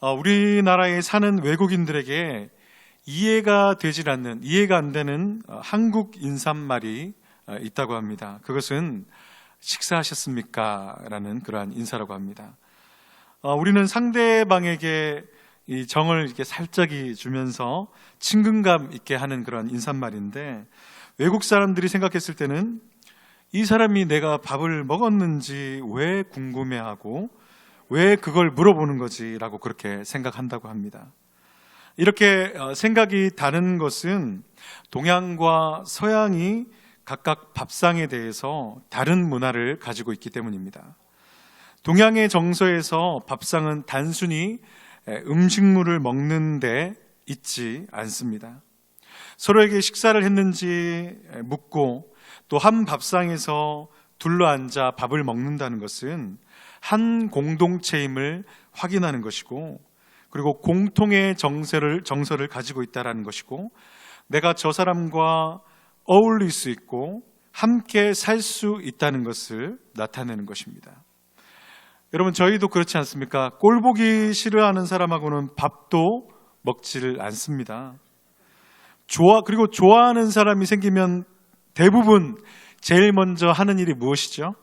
우리나라에 사는 외국인들에게 이해가 안 되는 한국 인사말이 있다고 합니다. 그것은 식사하셨습니까? 라는 그러한 인사라고 합니다. 우리는 상대방에게 이 정을 이렇게 살짝이 주면서 친근감 있게 하는 그런 인사말인데, 외국 사람들이 생각했을 때는 이 사람이 내가 밥을 먹었는지 왜 궁금해하고 왜 그걸 물어보는 거지? 라고 그렇게 생각한다고 합니다. 이렇게 생각이 다른 것은 동양과 서양이 각각 밥상에 대해서 다른 문화를 가지고 있기 때문입니다. 동양의 정서에서 밥상은 단순히 음식물을 먹는 데 있지 않습니다. 서로에게 식사를 했는지 묻고 또 한 밥상에서 둘러앉아 밥을 먹는다는 것은 한 공동체임을 확인하는 것이고, 그리고 공통의 정서를 가지고 있다는 것이고, 내가 저 사람과 어울릴 수 있고 함께 살 수 있다는 것을 나타내는 것입니다. 여러분, 저희도 그렇지 않습니까? 꼴보기 싫어하는 사람하고는 밥도 먹지를 않습니다. 그리고 좋아하는 사람이 생기면 대부분 제일 먼저 하는 일이 무엇이죠?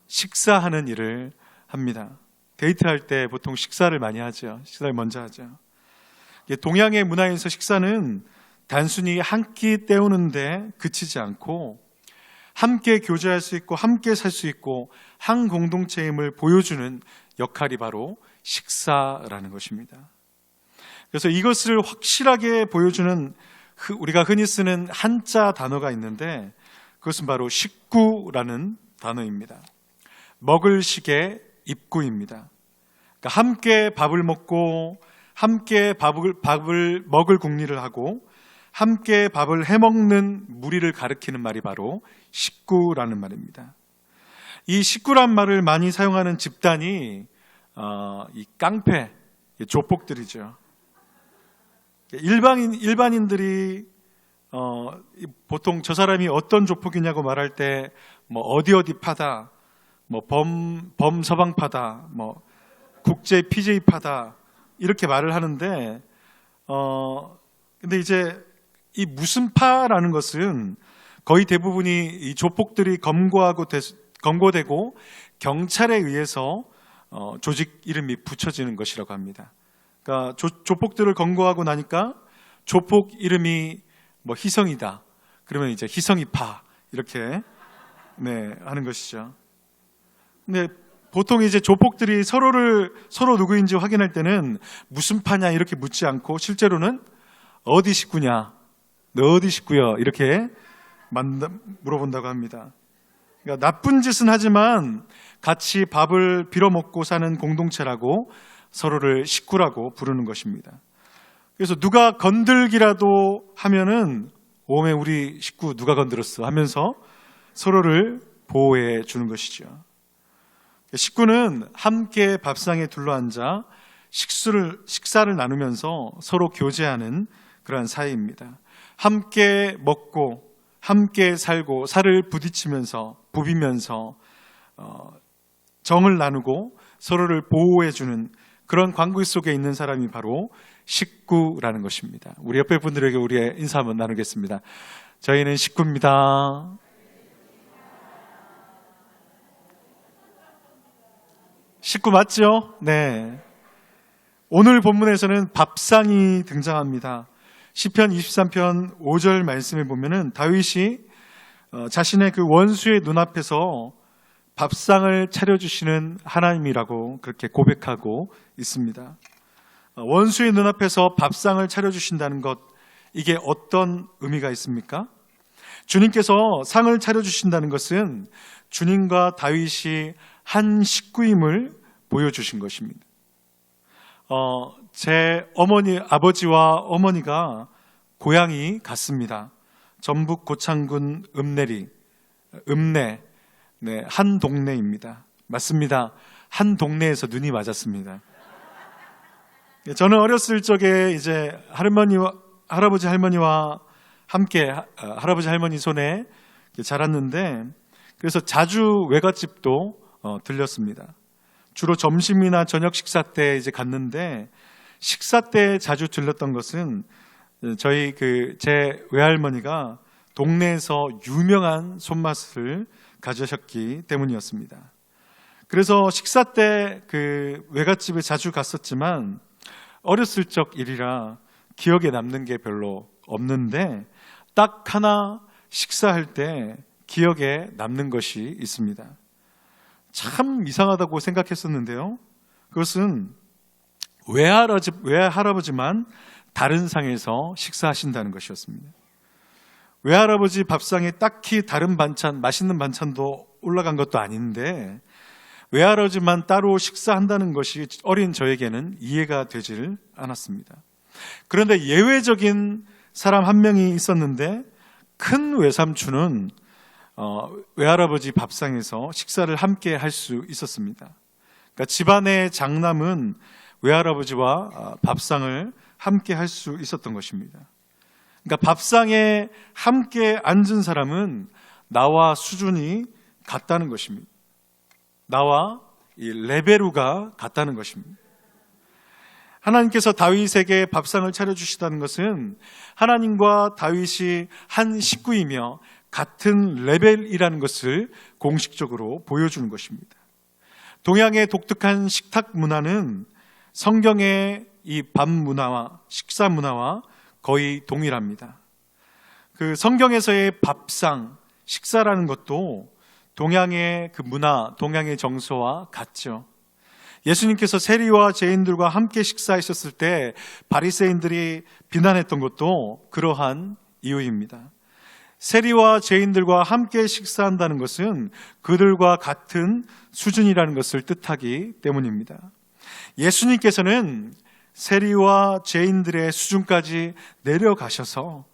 식사하는 일을 합니다. 데이트할 때 보통 식사를 많이 하죠. 식사를 먼저 하죠. 동양의 문화에서 식사는 단순히 한 끼 때우는데 그치지 않고 함께 교제할 수 있고 함께 살 수 있고 한 공동체임을 보여주는 역할이 바로 식사라는 것입니다. 그래서 이것을 확실하게 보여주는 우리가 흔히 쓰는 한자 단어가 있는데, 그것은 바로 식구라는 단어입니다. 먹을 식의 입구입니다. 그러니까 함께 밥을 먹고 함께 밥을 먹을 궁리를 하고 함께 밥을 해먹는 무리를 가리키는 말이 바로 식구라는 말입니다. 이 식구란 말을 많이 사용하는 집단이 이 깡패, 조폭들이죠. 일반인들이 보통 저 사람이 어떤 조폭이냐고 말할 때 뭐 어디 파다, 뭐 범 서방파다, 뭐 국제 PJ파다 이렇게 말을 하는데, 근데 이제 이 무슨 파라는 것은 거의 대부분이 이 조폭들이 검거되고 경찰에 의해서 조직 이름이 붙여지는 것이라고 합니다. 그러니까 조폭들을 검거하고 나니까 조폭 이름이 뭐 희성이다. 그러면 이제 희성이파 이렇게 하는 것이죠. 근데 보통 이제 조폭들이 서로 누구인지 확인할 때는 무슨 파냐 이렇게 묻지 않고 실제로는 어디 식구냐, 너 어디 식구야 이렇게 물어본다고 합니다. 그러니까 나쁜 짓은 하지만 같이 밥을 빌어먹고 사는 공동체라고 서로를 식구라고 부르는 것입니다. 그래서 누가 건들기라도 하면은 오메 우리 식구 누가 건드렸어 하면서 서로를 보호해 주는 것이죠. 식구는 함께 밥상에 둘러앉아 식사를 나누면서 서로 교제하는 그러한 사이입니다. 함께 먹고 함께 살고 살을 부비면서 정을 나누고 서로를 보호해주는 그런 관계 속에 있는 사람이 바로 식구라는 것입니다. 우리 옆에 분들에게 우리의 인사 한번 나누겠습니다. 저희는 식구입니다. 식구 맞죠? 네. 오늘 본문에서는 밥상이 등장합니다. 시편 23편 5절 말씀에 보면은 다윗이 자신의 그 원수의 눈앞에서 밥상을 차려주시는 하나님이라고 그렇게 고백하고 있습니다. 원수의 눈앞에서 밥상을 차려주신다는 것, 이게 어떤 의미가 있습니까? 주님께서 상을 차려주신다는 것은 주님과 다윗이 한 식구임을 보여주신 것입니다. 제 아버지와 어머니가 고향이 같습니다. 전북 고창군 읍내, 한 동네입니다. 맞습니다. 한 동네에서 눈이 맞았습니다. 저는 어렸을 적에 이제 할아버지 할머니와 함께 할아버지 할머니 손에 자랐는데, 그래서 자주 외갓집도 들렸습니다. 주로 점심이나 저녁 식사 때 이제 갔는데, 식사 때 자주 들렸던 것은 저희 제 외할머니가 동네에서 유명한 손맛을 가지셨기 때문이었습니다. 그래서 식사 때 외갓집에 자주 갔었지만 어렸을 적 일이라 기억에 남는 게 별로 없는데, 딱 하나 식사할 때 기억에 남는 것이 있습니다. 참 이상하다고 생각했었는데요. 그것은 외할아버지만 다른 상에서 식사하신다는 것이었습니다. 외할아버지 밥상에 딱히 다른 반찬, 맛있는 반찬도 올라간 것도 아닌데 외할아버지만 따로 식사한다는 것이 어린 저에게는 이해가 되질 않았습니다. 그런데 예외적인 사람 한 명이 있었는데, 큰 외삼촌은 외할아버지 밥상에서 식사를 함께 할 수 있었습니다. 그러니까 집안의 장남은 외할아버지와 밥상을 함께 할 수 있었던 것입니다. 그러니까 밥상에 함께 앉은 사람은 나와 수준이 같다는 것입니다. 나와 이 레베루가 같다는 것입니다. 하나님께서 다윗에게 밥상을 차려주시다는 것은 하나님과 다윗이 한 식구이며 같은 레벨이라는 것을 공식적으로 보여주는 것입니다. 동양의 독특한 식탁 문화는 성경의 이 밥 문화와 식사 문화와 거의 동일합니다. 성경에서의 밥상, 식사라는 것도 동양의 문화, 동양의 정서와 같죠. 예수님께서 세리와 죄인들과 함께 식사하셨을 때 바리새인들이 비난했던 것도 그러한 이유입니다. 세리와 죄인들과 함께 식사한다는 것은 그들과 같은 수준이라는 것을 뜻하기 때문입니다. 예수님께서는 세리와 죄인들의 수준까지 내려가셔서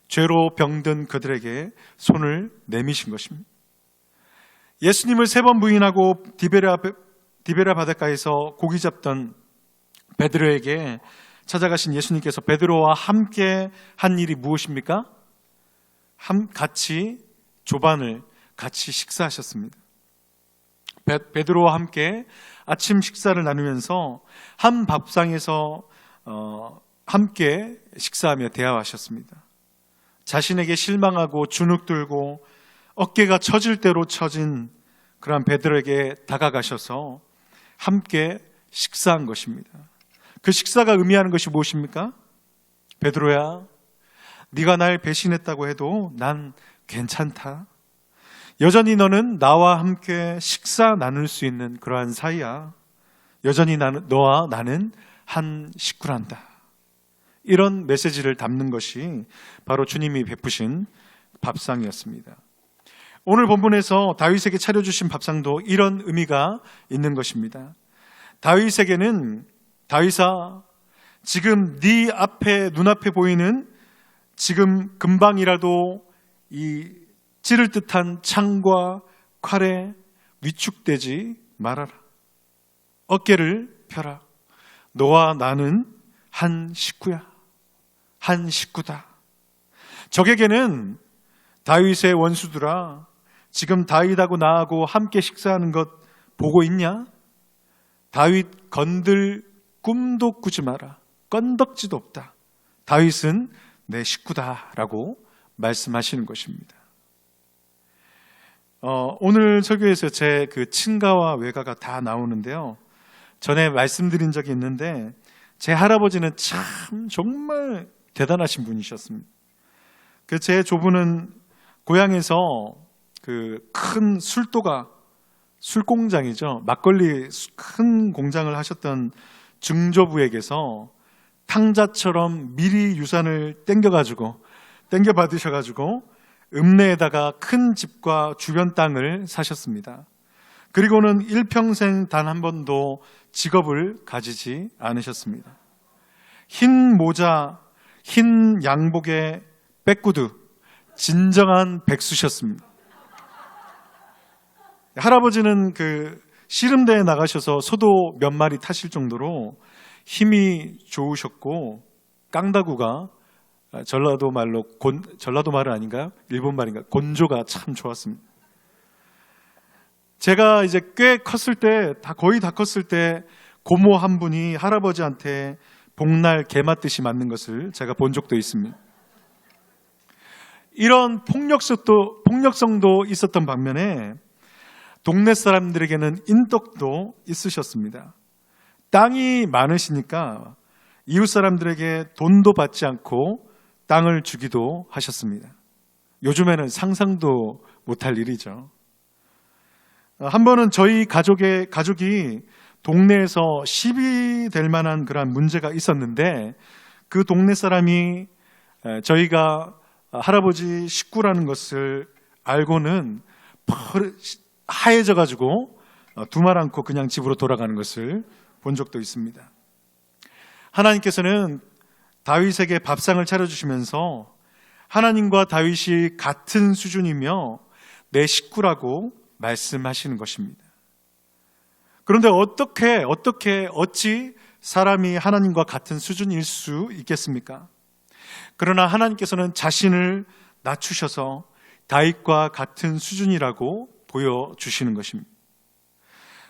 죄로 병든 그들에게 손을 내미신 것입니다. 예수님을 3번 부인하고 디베랴 바닷가에서 고기 잡던 베드로에게 찾아가신 예수님께서 베드로와 함께 한 일이 무엇입니까? 같이 조반을 같이 식사하셨습니다. 베드로와 함께 아침 식사를 나누면서 한 밥상에서 함께 식사하며 대화하셨습니다. 자신에게 실망하고 주눅들고 어깨가 처질 대로 처진 그러한 베드로에게 다가가셔서 함께 식사한 것입니다. 그 식사가 의미하는 것이 무엇입니까? 베드로야, 네가 날 배신했다고 해도 난 괜찮다. 여전히 너는 나와 함께 식사 나눌 수 있는 그러한 사이야. 여전히 너와 나는 한 식구란다. 이런 메시지를 담는 것이 바로 주님이 베푸신 밥상이었습니다. 오늘 본문에서 다윗에게 차려주신 밥상도 이런 의미가 있는 것입니다. 다윗에게는 다윗아, 지금 네 앞에 눈앞에 보이는 지금 금방이라도 이 찌를 듯한 창과 칼에 위축되지 말아라. 어깨를 펴라. 너와 나는 한 식구야. 한 식구다. 적에게는 다윗의 원수들아, 지금 다윗하고 나하고 함께 식사하는 것 보고 있냐? 다윗 건들 꿈도 꾸지 마라. 건덕지도 없다. 다윗은 내 식구다라고 말씀하시는 것입니다. 오늘 설교에서 제 친가와 외가가 다 나오는데요. 전에 말씀드린 적이 있는데 제 할아버지는 참 정말 대단하신 분이셨습니다. 제 조부는 고향에서 큰 술공장이죠. 막걸리 큰 공장을 하셨던 증조부에게서 탕자처럼 미리 유산을 땡겨받으셔가지고 읍내에다가 큰 집과 주변 땅을 사셨습니다. 그리고는 일평생 단 한 번도 직업을 가지지 않으셨습니다. 흰 모자, 흰 양복에 백구두, 진정한 백수셨습니다. 할아버지는 씨름대에 나가셔서 소도 몇 마리 타실 정도로 힘이 좋으셨고, 깡다구가 전라도 말은 아닌가요? 일본 말인가? 곤조가 참 좋았습니다. 제가 이제 꽤 컸을 때, 거의 다 컸을 때 고모 한 분이 할아버지한테 복날 개 맞듯이 맞는 것을 제가 본 적도 있습니다. 이런 폭력성도 있었던 반면에 동네 사람들에게는 인덕도 있으셨습니다. 땅이 많으시니까 이웃 사람들에게 돈도 받지 않고 땅을 주기도 하셨습니다. 요즘에는 상상도 못할 일이죠. 한 번은 저희 가족이 동네에서 시비 될 만한 그런 문제가 있었는데 그 동네 사람이 저희가 할아버지 식구라는 것을 알고는 하얘져가지고 두말 않고 그냥 집으로 돌아가는 것을 본 적도 있습니다. 하나님께서는 다윗에게 밥상을 차려주시면서 하나님과 다윗이 같은 수준이며 내 식구라고 말씀하시는 것입니다. 그런데 어찌 사람이 하나님과 같은 수준일 수 있겠습니까? 그러나 하나님께서는 자신을 낮추셔서 다윗과 같은 수준이라고 보여주시는 것입니다.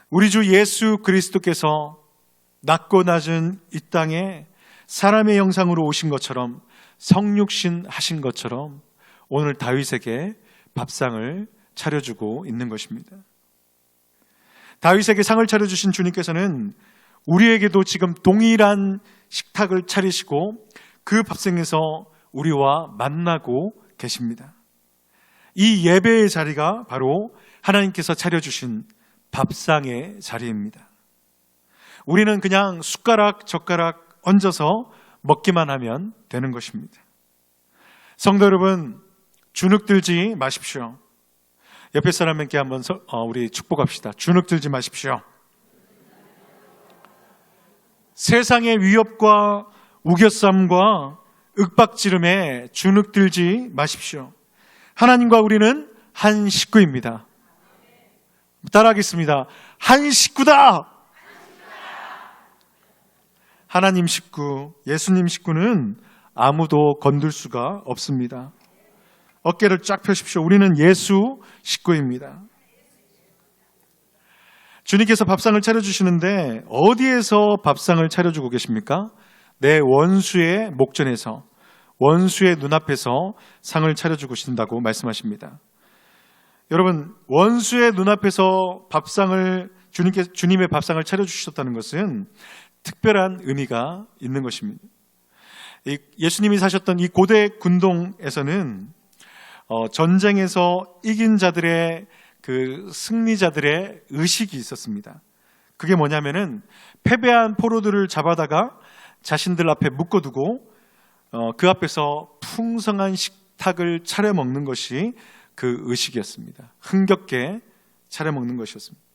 우리 주 예수 그리스도께서 낮고 낮은 이 땅에 사람의 형상으로 오신 것처럼 성육신 하신 것처럼 오늘 다윗에게 밥상을 차려주고 있는 것입니다. 다윗에게 상을 차려주신 주님께서는 우리에게도 지금 동일한 식탁을 차리시고 그 밥상에서 우리와 만나고 계십니다. 이 예배의 자리가 바로 하나님께서 차려주신 밥상의 자리입니다. 우리는 그냥 숟가락, 젓가락 얹어서 먹기만 하면 되는 것입니다. 성도 여러분, 주눅 들지 마십시오. 옆에 사람에게 한번 우리 축복합시다. 주눅 들지 마십시오. 세상의 위협과 우겨쌈과 윽박지름에 주눅 들지 마십시오. 하나님과 우리는 한 식구입니다. 따라하겠습니다. 한 식구다! 하나님 식구, 예수님 식구는 아무도 건들 수가 없습니다. 어깨를 쫙 펴십시오. 우리는 예수 식구입니다. 주님께서 밥상을 차려주시는데 어디에서 밥상을 차려주고 계십니까? 내 원수의 목전에서, 원수의 눈앞에서 상을 차려주고 계신다고 말씀하십니다. 여러분, 원수의 눈앞에서 주님의 밥상을 차려주셨다는 것은 특별한 의미가 있는 것입니다. 예수님이 사셨던 이 고대 군동에서는 전쟁에서 이긴 자들의 그 승리자들의 의식이 있었습니다. 그게 뭐냐면은 패배한 포로들을 잡아다가 자신들 앞에 묶어두고 그 앞에서 풍성한 식탁을 차려 먹는 것이 그 의식이었습니다. 흥겹게 차려 먹는 것이었습니다.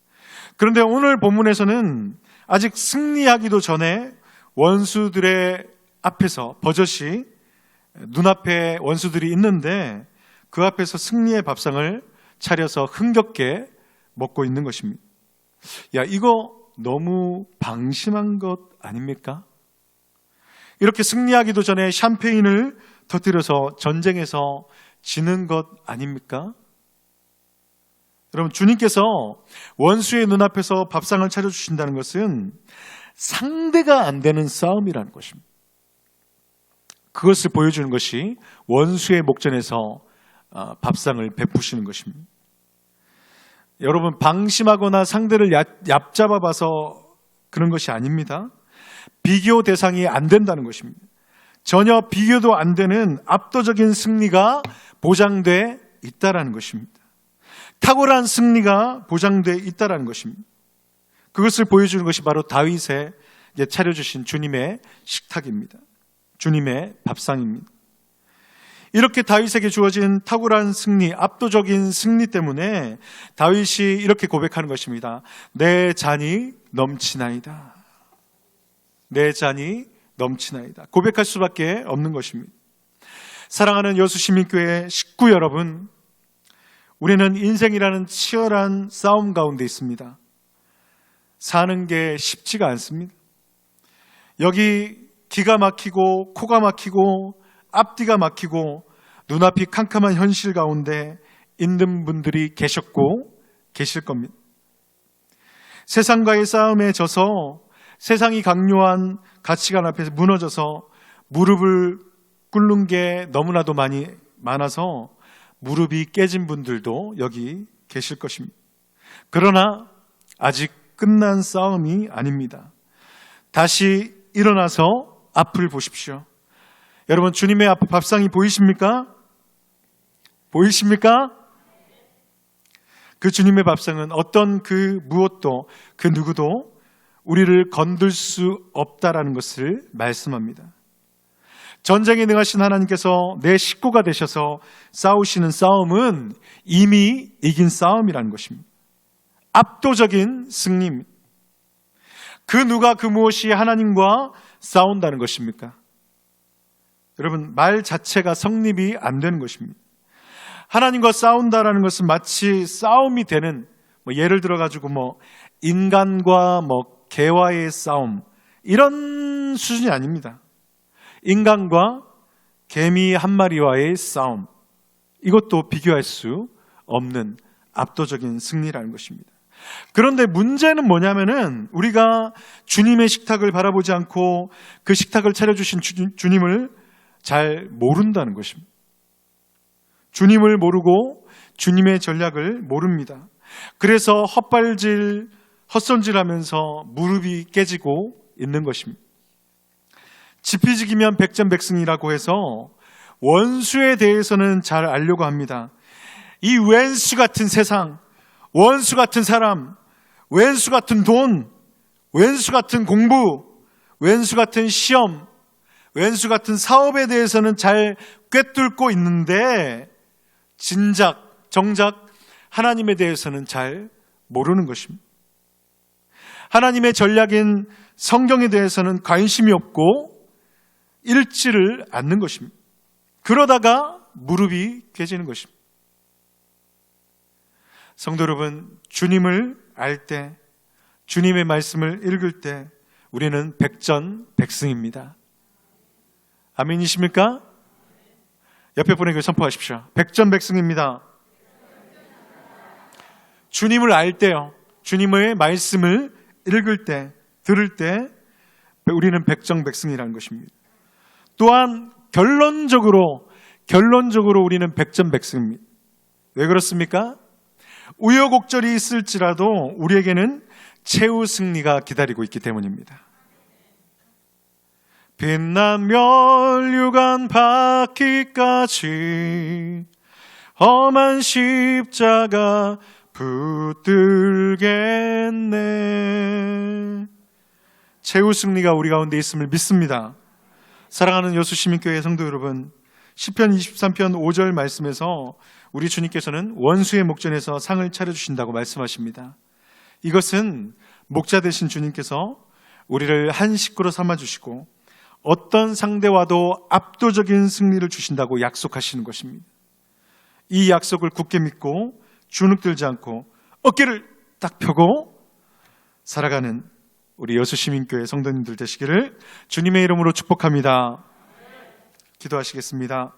그런데 오늘 본문에서는 아직 승리하기도 전에 원수들의 앞에서 버젓이 눈앞에 원수들이 있는데 그 앞에서 승리의 밥상을 차려서 흥겹게 먹고 있는 것입니다. 야, 이거 너무 방심한 것 아닙니까? 이렇게 승리하기도 전에 샴페인을 터뜨려서 전쟁에서 지는 것 아닙니까? 여러분, 주님께서 원수의 눈앞에서 밥상을 차려주신다는 것은 상대가 안 되는 싸움이라는 것입니다. 그것을 보여주는 것이 원수의 목전에서 밥상을 베푸시는 것입니다. 여러분, 방심하거나 상대를 얕잡아봐서 그런 것이 아닙니다. 비교 대상이 안 된다는 것입니다. 전혀 비교도 안 되는 압도적인 승리가 보장돼 있다라는 것입니다. 탁월한 승리가 보장돼 있다라는 것입니다. 그것을 보여주는 것이 바로 다윗의 차려주신 주님의 식탁입니다. 주님의 밥상입니다. 이렇게 다윗에게 주어진 탁월한 승리, 압도적인 승리 때문에 다윗이 이렇게 고백하는 것입니다. 내 잔이 넘치나이다. 내 잔이 넘치나이다. 고백할 수밖에 없는 것입니다. 사랑하는 여수시민교회 식구 여러분, 우리는 인생이라는 치열한 싸움 가운데 있습니다. 사는 게 쉽지가 않습니다. 여기 기가 막히고 코가 막히고 앞뒤가 막히고 눈앞이 캄캄한 현실 가운데 있는 분들이 계셨고 계실 겁니다. 세상과의 싸움에 져서 세상이 강요한 가치관 앞에서 무너져서 무릎을 꿇는 게 너무나도 많아서 무릎이 깨진 분들도 여기 계실 것입니다. 그러나 아직 끝난 싸움이 아닙니다. 다시 일어나서 앞을 보십시오. 여러분, 주님의 앞 밥상이 보이십니까? 보이십니까? 그 주님의 밥상은 어떤 그 무엇도 그 누구도 우리를 건들 수 없다라는 것을 말씀합니다. 전쟁에 능하신 하나님께서 내 식구가 되셔서 싸우시는 싸움은 이미 이긴 싸움이라는 것입니다. 압도적인 승리입니다. 그 누가 그 무엇이 하나님과 싸운다는 것입니까? 여러분, 말 자체가 성립이 안 되는 것입니다. 하나님과 싸운다라는 것은 마치 싸움이 되는, 예를 들어가지고 인간과 개와의 싸움, 이런 수준이 아닙니다. 인간과 개미 한 마리와의 싸움, 이것도 비교할 수 없는 압도적인 승리라는 것입니다. 그런데 문제는 뭐냐면은 우리가 주님의 식탁을 바라보지 않고 그 식탁을 차려주신 주님을 잘 모른다는 것입니다. 주님을 모르고 주님의 전략을 모릅니다. 그래서 헛손질하면서 무릎이 깨지고 있는 것입니다. 지피지기면 백전백승이라고 해서 원수에 대해서는 잘 알려고 합니다. 이 왼수 같은 세상, 원수 같은 사람, 왼수 같은 돈, 왼수 같은 공부, 왼수 같은 시험, 왼수 같은 사업에 대해서는 잘 꿰뚫고 있는데 정작 하나님에 대해서는 잘 모르는 것입니다. 하나님의 전략인 성경에 대해서는 관심이 없고 읽지를 않는 것입니다. 그러다가 무릎이 깨지는 것입니다. 성도 여러분, 주님을 알 때, 주님의 말씀을 읽을 때 우리는 백전백승입니다. 아멘이십니까? 옆에 분에게 선포하십시오. 백전백승입니다. 주님을 알 때요, 주님의 말씀을 읽을 때, 들을 때 우리는 백전백승이라는 것입니다. 또한 결론적으로 우리는 백전백승입니다. 왜 그렇습니까? 우여곡절이 있을지라도 우리에게는 최후 승리가 기다리고 있기 때문입니다. 빛난 면류관 받기까지 험한 십자가 붙들겠네. 최후 승리가 우리 가운데 있음을 믿습니다. 사랑하는 여수시민교회 성도 여러분, 시편 23편 5절 말씀에서 우리 주님께서는 원수의 목전에서 상을 차려주신다고 말씀하십니다. 이것은 목자 되신 주님께서 우리를 한 식구로 삼아주시고 어떤 상대와도 압도적인 승리를 주신다고 약속하시는 것입니다. 이 약속을 굳게 믿고 주눅들지 않고 어깨를 딱 펴고 살아가는 우리 여수시민교회 성도님들 되시기를 주님의 이름으로 축복합니다. 기도하시겠습니다.